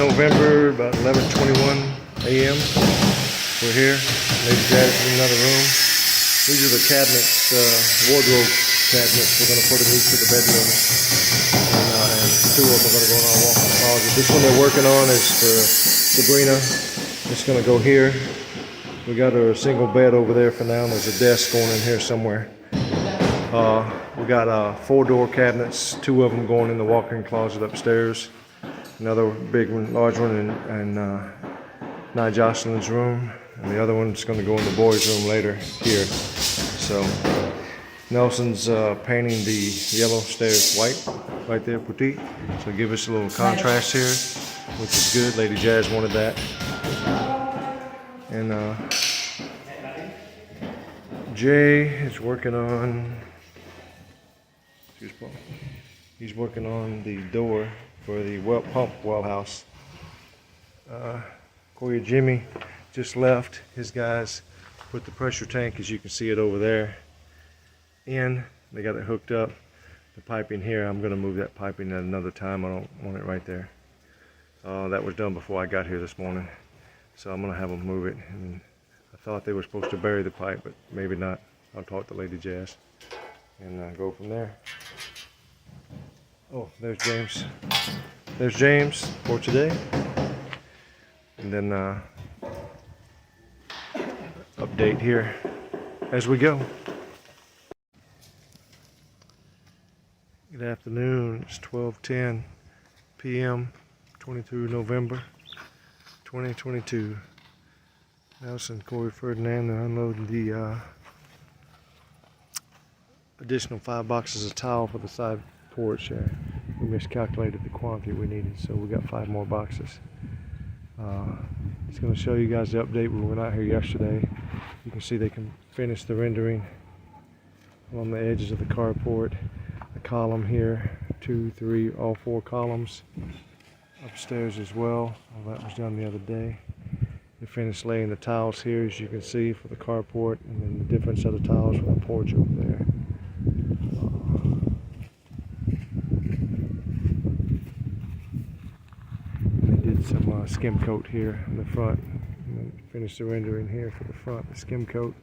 November, about 11:21 a.m. We're here. Lady Jazz in another room. These are the cabinets, wardrobe cabinets. We're going to put in each of the bedrooms. And two of them are going to go in our walk-in closet. This one they're working on is for Sabrina. It's going to go here. We got her a single bed over there for now. There's a desk going in here somewhere. We got 4-door cabinets, 2 of them going in the walk-in closet upstairs. Another big one, large one in Nia Jocelyn's room, and the other one's going to go in the boys' room later here. So Nelson's painting the yellow stairs white right there, petite. So give us a little contrast here, which is good. Lady Jazz wanted that. And Jay is working on. He's working on the door for the pump well house. Kuya Jimmy just left. His guys put the pressure tank, as you can see it over there, in. They got it hooked up. The piping here, I'm going to move that piping at another time. I don't want it right there. That was done before I got here this morning. So I'm going to have them move it. And I thought they were supposed to bury the pipe, but maybe not. I'll talk to Lady Jazz and go from there. Oh, there's James. There's James for today. And then update here as we go. Good afternoon. It's 12:10 p.m. 22 November 2022. Nelson, Kuya Ferdinand, they're unloading the additional 5 boxes of towel for the side porch there. We miscalculated the quantity we needed, so we got 5 more boxes. It's going to show you guys the update. We were not here yesterday. You can see they can finish the rendering along the edges of the carport. The column here, 2, 3, all 4 columns. Upstairs as well. All that was done the other day. They finished laying the tiles here, as you can see, for the carport, and then the different set of tiles for the porch over there. Some skim coat here in the front, and then finish the rendering here for the front, the skim coat.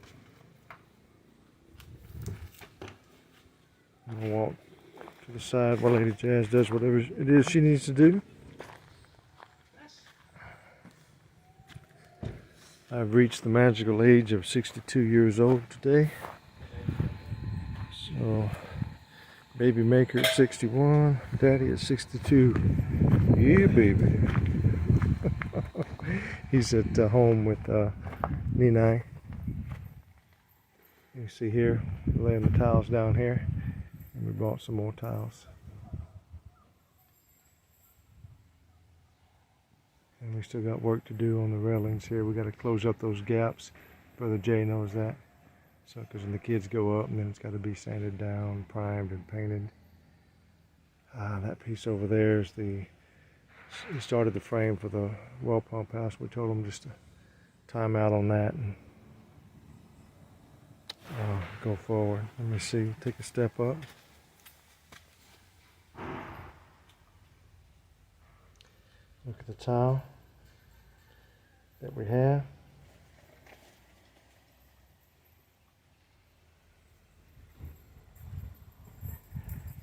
I'm gonna walk to the side while Lady Jazz does whatever it is she needs to do. I've reached the magical age of 62 years old today. So, baby maker at 61, daddy at 62. Yeah, baby. He's at home with Ninai. You see here, laying the tiles down here, and we brought some more tiles. And we still got work to do on the railings here. We got to close up those gaps. Brother Jay knows that. So, because when the kids go up, and then it's got to be sanded down, primed, and painted. That piece over there is he started the frame for the well pump house. We told him just to time out on that and go forward. Let me see, take a step up. Look at the tile that we have.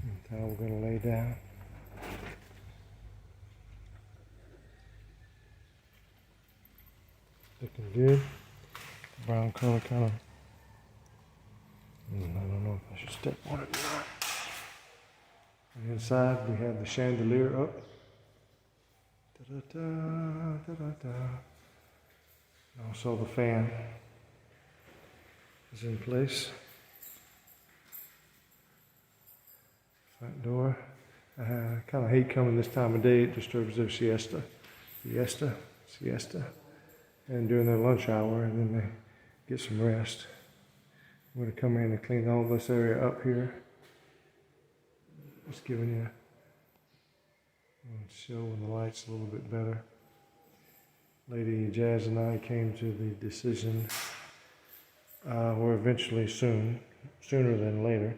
And the tile we're going to lay down. Looking good. Brown color kind of. I don't know if I should step on it or not. On the inside we have the chandelier up. Da-da-da, da-da-da. Also the fan is in place. Front door. I kind of hate coming this time of day. It disturbs their siesta. And during their lunch hour, and then they get some rest. I'm going to come in and clean all this area up here. Just giving you show when the light's a little bit better. Lady Jazz and I came to the decision, we're eventually sooner than later,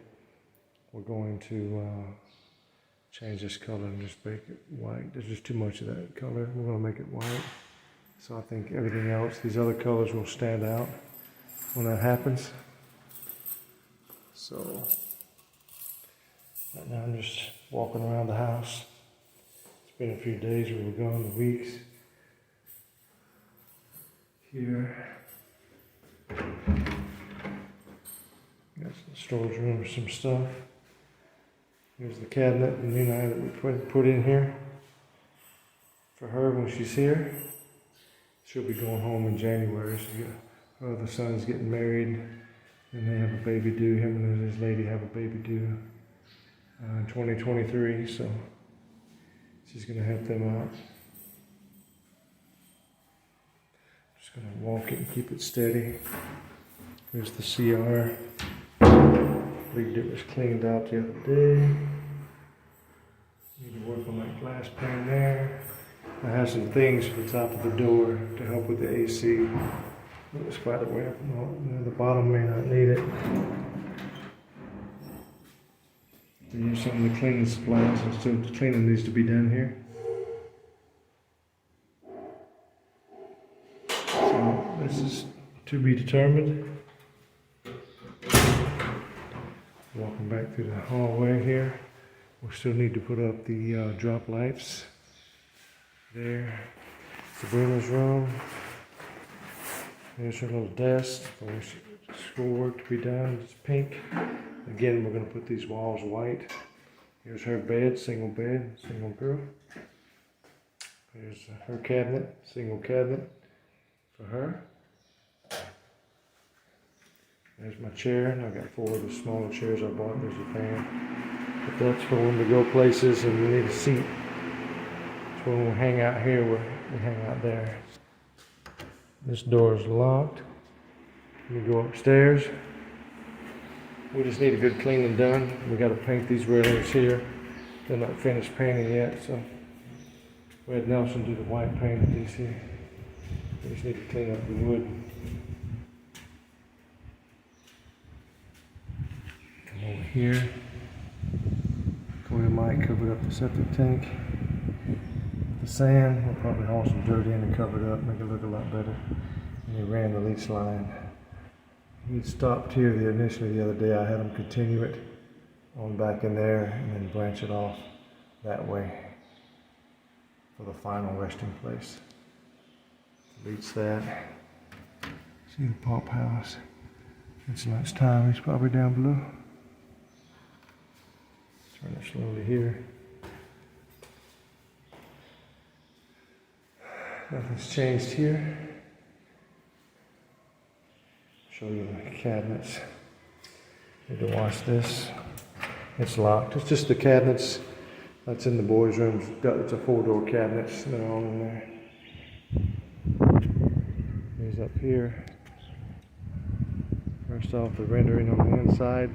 we're going to change this color and just make it white. There's just too much of that color. We're going to make it white. So I think everything else, these other colors will stand out when that happens. So right now I'm just walking around the house. It's been a few days, we were gone, the weeks. Here. Got some storage room for some stuff. Here's the cabinet and that we put in here for her when she's here. She'll be going home in January. Her other son's getting married, and they have a baby due. Him and his lady have a baby due in 2023. So she's gonna help them out. Just gonna walk it and keep it steady. Here's the CR. Believed it was cleaned out the other day. Need to work on that glass pane there. I have some things for the top of the door to help with the AC. The spider web, the bottom may not need it. Here's some of the cleaning supplies, and still the cleaning needs to be done here. So this is to be determined. Walking back through the hallway here. We still need to put up the drop lights. There. Sabrina's room. There's her little desk for schoolwork to be done. It's pink. Again, we're going to put these walls white. Here's her bed, single girl. Here's her cabinet, single cabinet for her. There's my chair, and I've got 4 of the smaller chairs I bought. There's a fan. But that's for when we go places and we need a seat. So when we hang out here, we hang out there. This door is locked. We go upstairs. We just need a good cleaning done. We got to paint these railings here. They're not finished painting yet, so we had Nelson do the white paint of these here. We just need to clean up the wood. Over here, Kuya might cover up the septic tank. The sand, we'll probably haul some dirt in and cover it up, make it look a lot better. And he ran the lease line. He stopped here initially the other day. I had him continue it on back in there and then branch it off that way for the final resting place. Beats that. See the pump house. It's lunchtime, he's probably down below. Turn it slowly here. Nothing's changed here. Show you the cabinets. Need to wash this. It's locked. It's just the cabinets that's in the boys' room. It's a 4-door cabinets. They're all in there. Here's up here. First off, the rendering on the inside.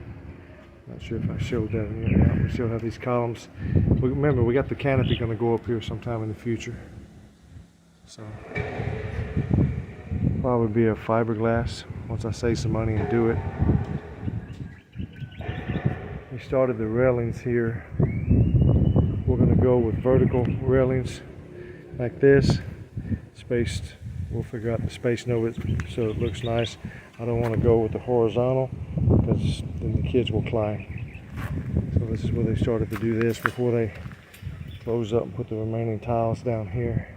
Not sure if I showed that in here. We still have these columns. Remember, we got the canopy going to go up here sometime in the future. So, probably be a fiberglass once I save some money and do it. We started the railings here. We're going to go with vertical railings like this. Spaced. We'll figure out the space so it looks nice. I don't want to go with the horizontal because then the kids will climb. So this is where they started to do this before they close up and put the remaining tiles down here.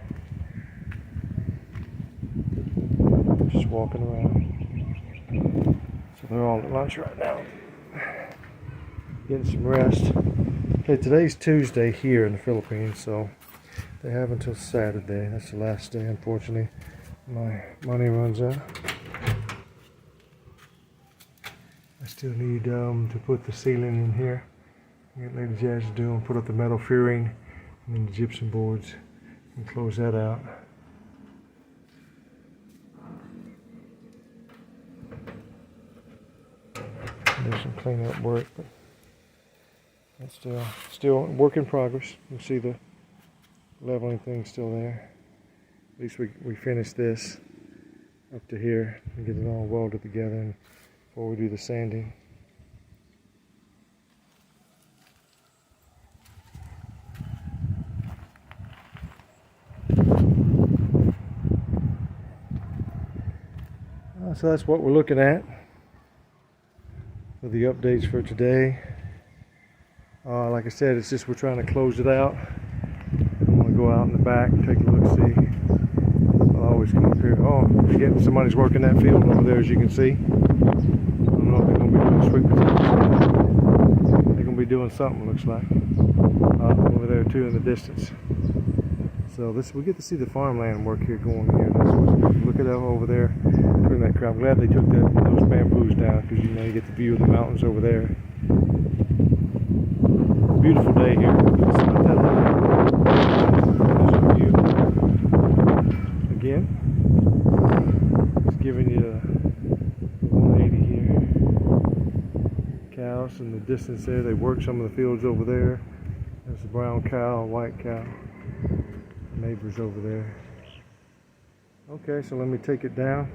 Just walking around. So they're all at lunch right now. Getting some rest. Okay, today's Tuesday here in the Philippines, so they have until Saturday. That's the last day, unfortunately. My money runs out. I still need to put the ceiling in here. Get Lady Jazz to do and put up the metal furring and then the gypsum boards and close that out. There's some cleanup work, but that's still work in progress. You see the leveling thing still there. At least we finished this up to here and get it all welded together before we do the sanding. So that's what we're looking at for the updates for today. Like I said, it's just we're trying to close it out. I'm going to go out in the back and take a look, see. I'll always come up here. Oh, again, somebody's working that field over there, as you can see. I don't know if they're going to be doing sweet potatoes. They're going to be doing something, looks like. Over there too in the distance. So we get to see the farmland work here going here. Look at that over there. That crap. I'm glad they took those bamboos down, because you know you get the view of the mountains over there. Beautiful day here. It's not that long. There's a view. Again, just giving you the 180 here. Cows in the distance there. They work some of the fields over there. There's a brown cow, a white cow. Neighbors over there. Okay, so let me take it down.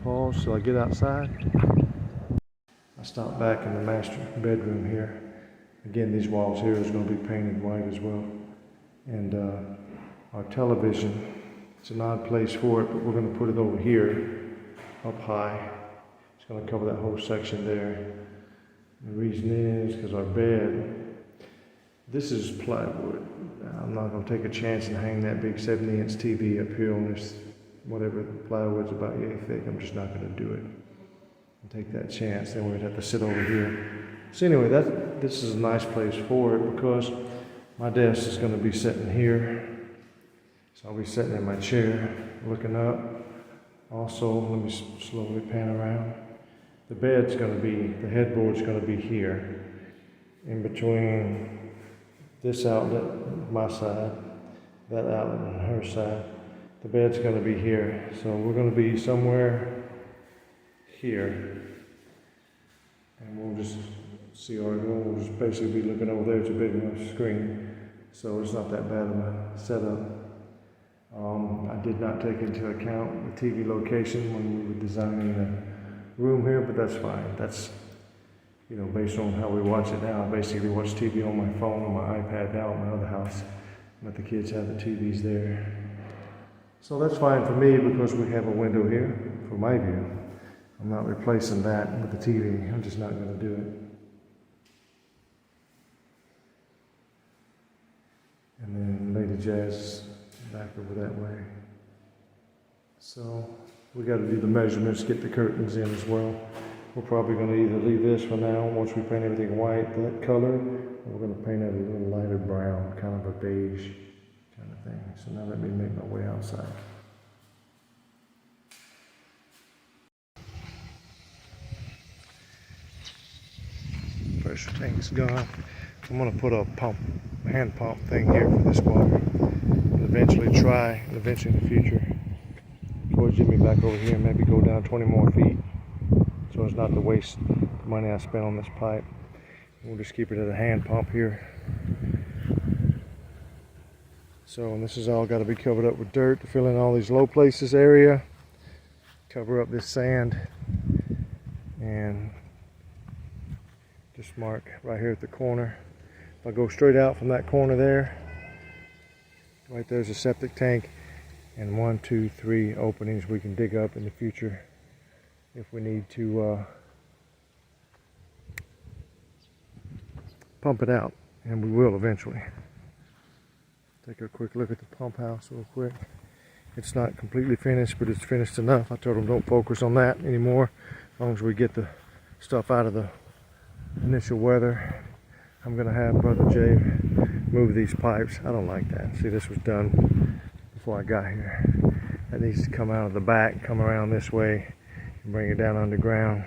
Pause till I get outside. I stopped back in the master bedroom here. Again, these walls here is going to be painted white as well. And our television, it's an odd place for it, but we're going to put it over here, up high. It's going to cover that whole section there. The reason is because our bed, this is plywood. I'm not going to take a chance and hang that big 70-inch TV up here on this, whatever plywood's about yay thick. I'm just not going to do it. And take that chance. Then we'd have to sit over here. So anyway, this is a nice place for it, because my desk is going to be sitting here. So I'll be sitting in my chair, looking up. Also, let me slowly pan around. The bed's going to be, the headboard's going to be here, in between this outlet, my side, that outlet on her side. The bed's going to be here, so we're going to be somewhere here, and we'll just see our goal. We'll just basically be looking over there. It's a big enough screen, so it's not that bad of a setup. I did not take into account the TV location when we were designing the room here, but that's fine. That's, you know, based on how we watch it now. I basically watch TV on my phone, on my iPad now at my other house, but the kids have the TVs there. So that's fine for me, because we have a window here for my view. I'm not replacing that with the TV. I'm just not going to do it. And then Lady Jazz back over that way. So we got to do the measurements, get the curtains in as well. We're probably going to either leave this for now, once we paint everything white, that color, or we're going to paint it a little lighter brown, kind of a beige kind of thing. So now let me make my way outside. Pressure tank's gone. I'm going to put a hand pump thing here for this water. And eventually in the future, towards Jimmy back over here, and maybe go down 20 more feet. So as not to waste the money I spent on this pipe. We'll just keep it at a hand pump here. So, and this is all got to be covered up with dirt to fill in all these low places area. Cover up this sand. And just mark right here at the corner. If I go straight out from that corner there, right there's a septic tank. And 1, 2, 3 openings we can dig up in the future if we need to pump it out, and we will eventually. Take a quick look at the pump house real quick. It's not completely finished, but it's finished enough. I told them don't focus on that anymore, as long as we get the stuff out of the initial weather. I'm gonna have Brother Jay move these pipes. I don't like that. See, this was done before I got here. That needs to come out of the back, come around this way, and bring it down underground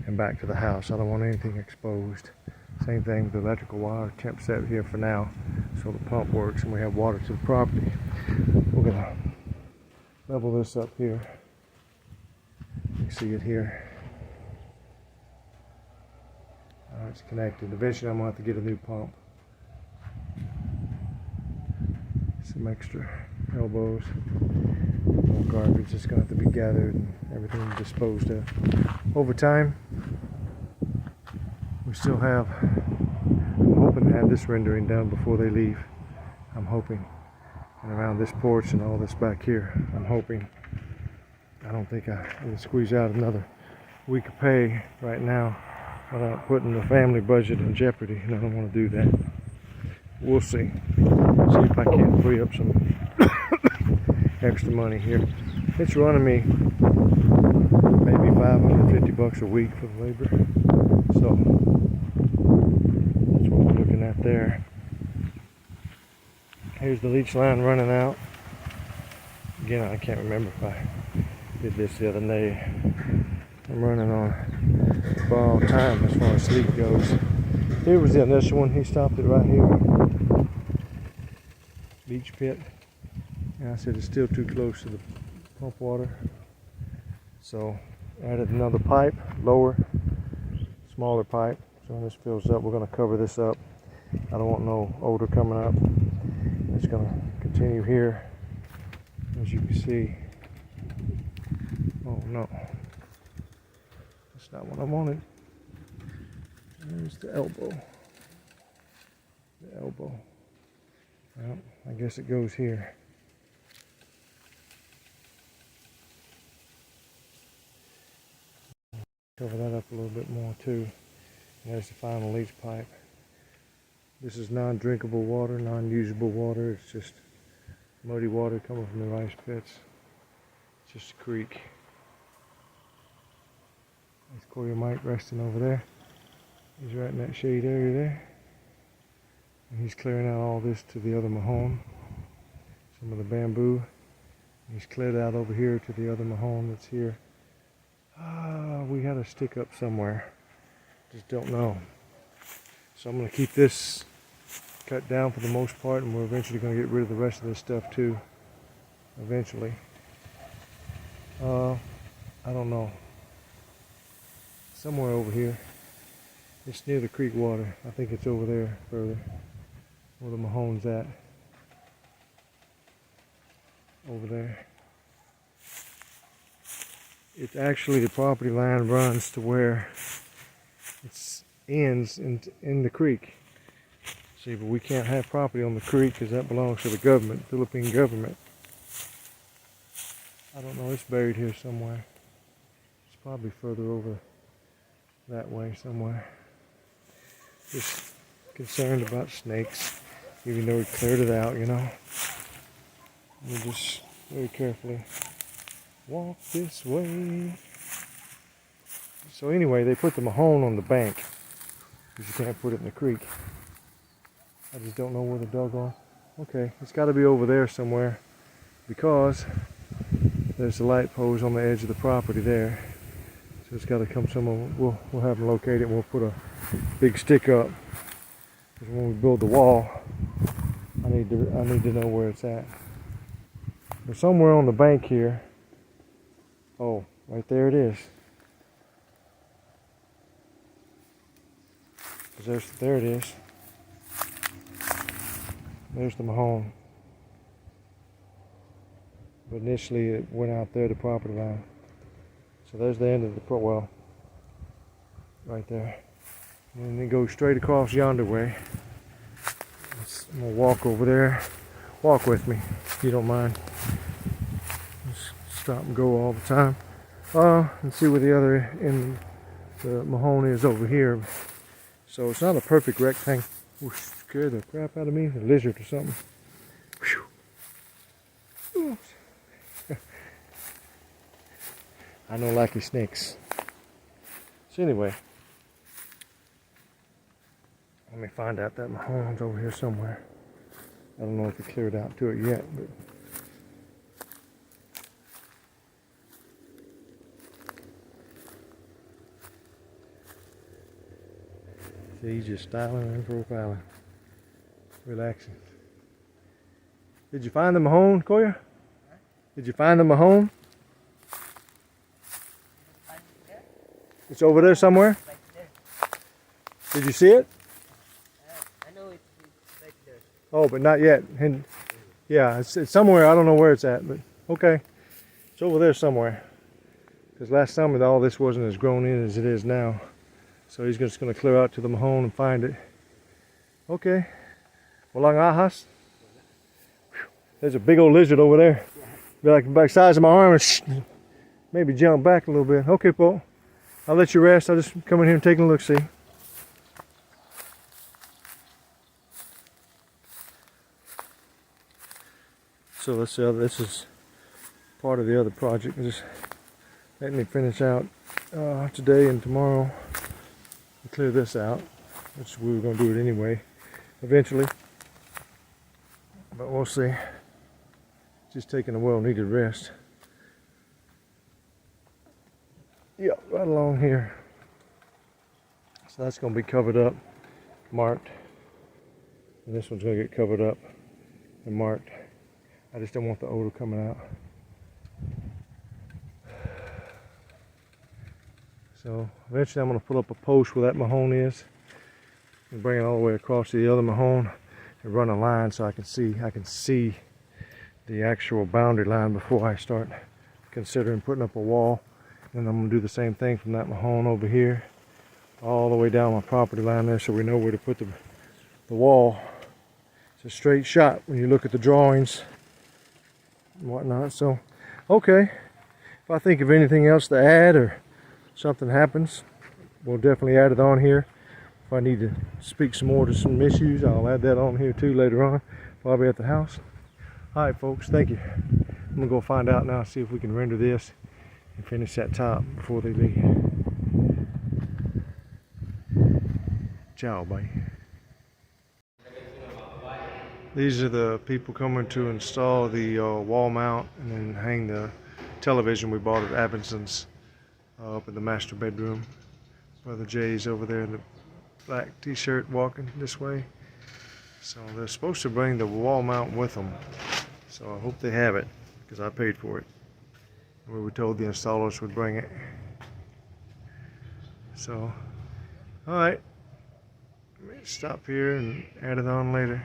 and back to the house. I don't want anything exposed. Same thing with the electrical wire. Temp set here for now, so the pump works and we have water to the property. We're gonna level this up here. You can see it here. It's connected. Eventually I'm gonna have to get a new pump. some extra elbows. More garbage is going to have to be gathered and everything disposed of. Over time, we still have, I'm hoping to have this rendering done before they leave. I'm hoping. And around this porch and all this back here, I'm hoping. I don't think I can squeeze out another week of pay right now without putting the family budget in jeopardy, and I don't want to do that. We'll see. See if I can free up some extra money here. It's running me maybe $550 a week for the labor. So that's what we're looking at there. Here's the leach line running out. Again, I can't remember if I did this the other day. I'm running on borrowed time as far as sleep goes. Here was the initial one. He stopped it right here. Leach pit. And I said it's still too close to the pump water. So added another pipe, lower, smaller pipe. So when this fills up, we're going to cover this up. I don't want no odor coming up. It's going to continue here, as you can see. Oh no, that's not what I wanted. There's the elbow. The elbow. Well, I guess it goes here. Cover that up a little bit more too. And there's the final leach pipe. This is non-drinkable water, non-usable water. It's just muddy water coming from the rice pits. It's just a creek. There's Kuya Mike resting over there. He's right in that shade area there. And he's clearing out all this to the other mahone. Some of the bamboo. He's cleared out over here to the other mahone that's here. We had a stick up somewhere. Just don't know. So I'm going to keep this cut down for the most part, and we're eventually going to get rid of the rest of this stuff too. Eventually. I don't know. Somewhere over here. It's near the creek water. I think it's over there further. Where the mahone's at. Over there. It's actually, the property line runs to where it ends in the creek. See, but we can't have property on the creek because that belongs to the government, Philippine government. I don't know, it's buried here somewhere. It's probably further over that way somewhere. Just concerned about snakes, even though we cleared it out, you know. We just very carefully walk this way. So anyway, they put the mahone on the bank because you can't put it in the creek. I just don't know where the doggone. Okay, it's got to be over there somewhere because there's the light poles on the edge of the property there. So it's got to come somewhere. We'll have them locate it and we'll put a big stick up. Because when we build the wall, I need to know where it's at. But somewhere on the bank here. Oh, right there it is. There it is. There's the mahone. But initially it went out there, the property line. So there's the end of the well, right there. And then it goes straight across yonder way. I'm gonna walk over there. Walk with me, if you don't mind. Just stop and go all the time. And see where the other end of the mahone is over here. So it's not a perfect rectangle. Ooh, scared the crap out of me. A lizard or something. Whew. I don't like snakes. So anyway, let me find out that mahone's over here somewhere. I don't know if it cleared out to it yet, but see, he's just styling and profiling, relaxing. Did you find the mahone, Kuya? Did you find the mahone? It's over there somewhere? Right there. Did you see it? I know it's right there. Oh, but not yet. And Yeah, it's somewhere. I don't know where it's at, but okay. It's over there somewhere. Because last summer all this wasn't as grown in as it is now. So he's just going to clear out to the Mahone and find it. Okay. Walang ahas. There's a big old lizard over there. Be like the size of my arm and maybe jump back a little bit. Okay, Paul. I'll let you rest. I'll just come in here and take a look, see. So let's see, this is part of the other project. Just let me finish out today and tomorrow and clear this out, which we were going to do it anyway, eventually. But we'll see. Just taking a well-needed rest. Yep, right along here. So that's going to be covered up, marked. And this one's going to get covered up and marked. I just don't want the odor coming out. So eventually I'm going to put up a post where that Mahone is and bring it all the way across to the other Mahone and run a line so I can see the actual boundary line before I start considering putting up a wall. And I'm going to do the same thing from that Mahone over here all the way down my property line there so we know where to put the wall. It's a straight shot when you look at the drawings and whatnot. So okay, if I think of anything else to add or something happens, we'll definitely add it on here. If I need to speak some more to some issues, I'll add that on here too later on while I'll be at the house. Alright folks, thank you. I'm gonna go find out now, see if we can render this and finish that top before they leave. Ciao, bye. These are the people coming to install the wall mount and then hang the television we bought at Abinson's up in the master bedroom. Brother Jay's over there in the black t-shirt walking this way. So they're supposed to bring the wall mount with them. So I hope they have it because I paid for it. We were told the installers would bring it. So, alright. Stop here and add it on later.